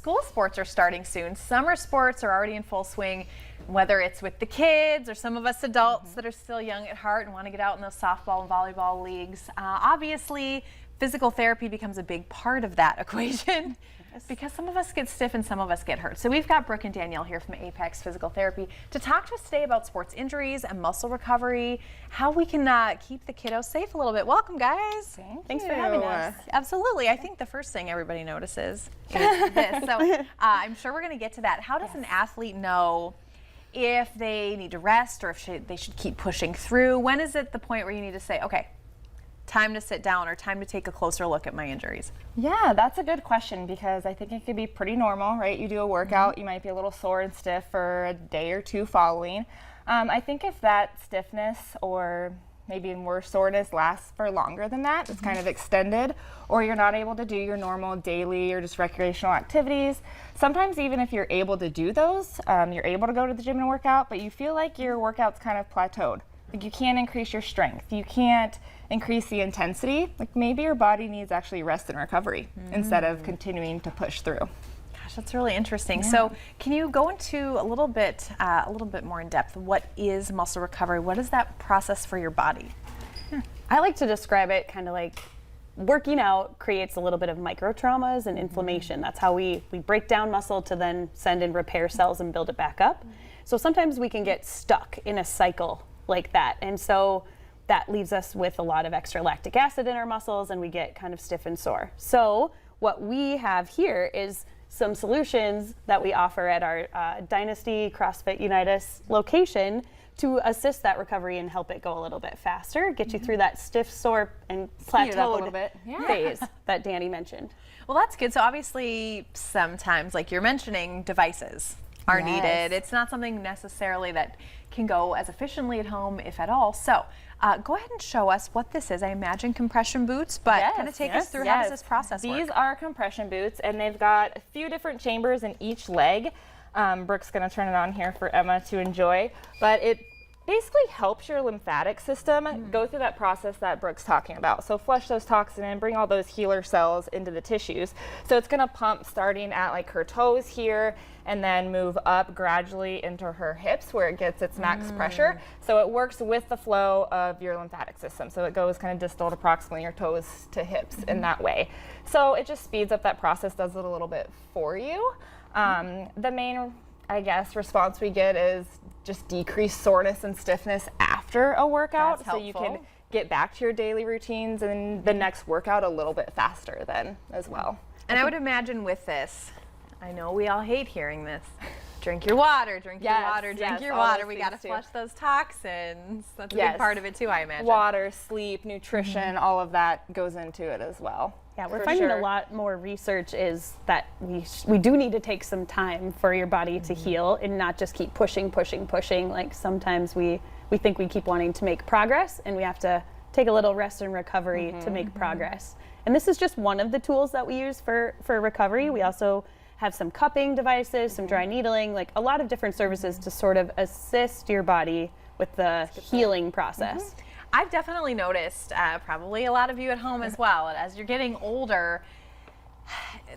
school sports are starting soon. Summer sports are already in full swing, whether it's with the kids or some of us adults that are still young at heart and want to get out in those softball and volleyball leagues. Obviously, physical therapy becomes a big part of that equation. Because some of us get stiff and some of us get hurt. So we've got Brooke and Danielle here from Apex Physical Therapy to talk to us today about sports injuries and muscle recovery, how we can keep the kiddos safe a little bit. Welcome, guys. Thanks for having us. Absolutely. I think the first thing everybody notices is this. So I'm sure we're going to get to that. How does an athlete know if they need to rest or if they should keep pushing through? When is it the point where you need to say, okay, time to sit down or time to take a closer look at my injuries? Yeah, that's a good question because I think it could be pretty normal, right? You do a workout, you might be a little sore and stiff for a day or two following. I think if that stiffness or maybe more soreness lasts for longer than that, it's kind of extended, or you're not able to do your normal daily or just recreational activities. Sometimes even if you're able to do those, you're able to go to the gym and work out, but you feel like your workout's kind of plateaued. Like you can't increase your strength, you can't increase the intensity. Like maybe your body needs actually rest and recovery instead of continuing to push through. Gosh, that's really interesting. So can you go into a little bit more in depth? What is muscle recovery? What is that process for your body? I like to describe it kind of like working out creates a little bit of micro traumas and inflammation. That's how we break down muscle to then send in repair cells and build it back up. So sometimes we can get stuck in a cycle like that, and so that leaves us with a lot of extra lactic acid in our muscles and we get kind of stiff and sore. So what we have here is some solutions that we offer at our Dynasty CrossFit Unitas location to assist that recovery and help it go a little bit faster, get you through that stiff, sore, and plateaued phase that Danny mentioned. Well, that's good. So obviously sometimes, like you're mentioning, devices are needed. It's not something necessarily that can go as efficiently at home, if at all. So go ahead and show us what this is. I imagine compression boots, but kind of take us through how does this process work? These are compression boots, and they've got a few different chambers in each leg. Brooke's going to turn it on here for Emma to enjoy, but it basically helps your lymphatic system go through that process that Brooke's talking about. So flush those toxins and bring all those healer cells into the tissues. So it's going to pump starting at like her toes here and then move up gradually into her hips where it gets its max pressure. So it works with the flow of your lymphatic system. So it goes kind of distal to approximately your toes to hips in that way. So it just speeds up that process, does it a little bit for you. The main, I guess, response we get is just decreased soreness and stiffness after a workout. So you can get back to your daily routines and the next workout a little bit faster then as well. And I would imagine with this, I know we all hate hearing this, drink your water, drink your water, drink your water. We got to flush those toxins. That's a big part of it too, I imagine. Water, sleep, nutrition, all of that goes into it as well. Yeah, we're finding a lot more research is that we do need to take some time for your body to heal and not just keep pushing. Like sometimes we think we keep wanting to make progress and we have to take a little rest and recovery to make progress. And this is just one of the tools that we use for recovery. We also have some cupping devices, some dry needling, like a lot of different services to sort of assist your body with the healing process. I've definitely noticed, probably a lot of you at home as well, as you're getting older,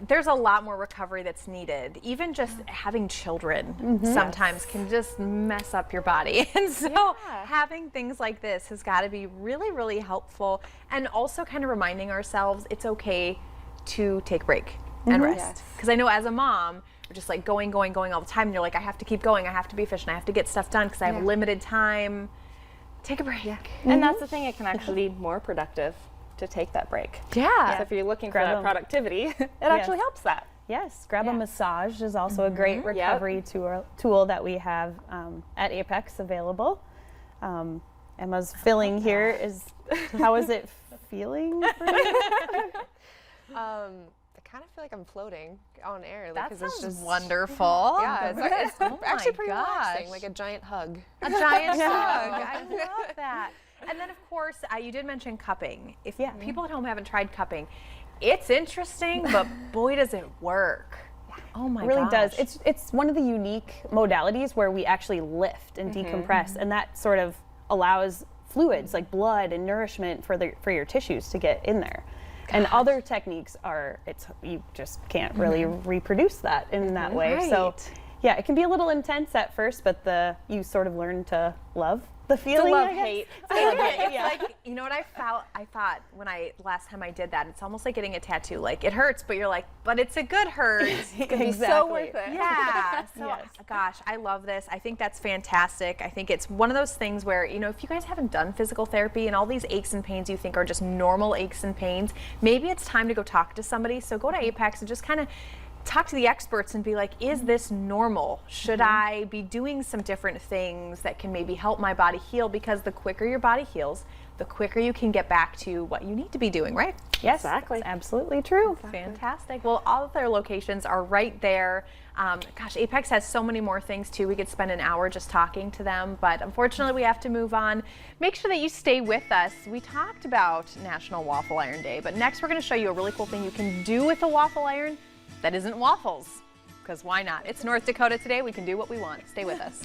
there's a lot more recovery that's needed. Even just having children sometimes can just mess up your body. And so having things like this has got to be really, really helpful. And also kind of reminding ourselves it's okay to take a break and rest. Because I know as a mom, we're just like going all the time. And you're like, I have to keep going. I have to be efficient. I have to get stuff done because I have limited time. Take a break. And that's the thing, it can actually be more productive to take that break. So if you're looking for that productivity, it actually helps that. Yes, grab a massage is also a great recovery tool that we have at Apex available. Emma's filling here is, how is it feeling for you? I kind of feel like I'm floating on air. That like, sounds it's just wonderful. Yeah, it's actually pretty relaxing, like a giant hug. A giant hug. I love that. And then, of course, you did mention cupping. If people at home haven't tried cupping, it's interesting, but boy, does it work. Oh my gosh. It really does. It's one of the unique modalities where we actually lift and decompress, and that sort of allows fluids like blood and nourishment for your tissues to get in there. And other techniques are, you just can't really reproduce that in that way. So yeah, it can be a little intense at first, but you sort of learn to love the feeling. Love hate. It's like, you know what I thought when last time I did that, it's almost like getting a tattoo. Like it hurts, but you're like, but it's a good hurt. It can be so worth it. Yeah. So gosh, I love this. I think that's fantastic. I think it's one of those things where, you know, if you guys haven't done physical therapy and all these aches and pains you think are just normal aches and pains, maybe it's time to go talk to somebody. So go to Apex and just kind of talk to the experts and be like, is this normal? Should I be doing some different things that can maybe help my body heal? Because the quicker your body heals, the quicker you can get back to what you need to be doing, right? Yes, exactly. That's absolutely true. Exactly. Fantastic. Well, all of their locations are right there. Gosh, Apex has so many more things too. We could spend an hour just talking to them, but unfortunately we have to move on. Make sure that you stay with us. We talked about National Waffle Iron Day, but next we're going to show you a really cool thing you can do with a waffle iron that isn't waffles, because why not? It's North Dakota today. We can do what we want. Stay with us.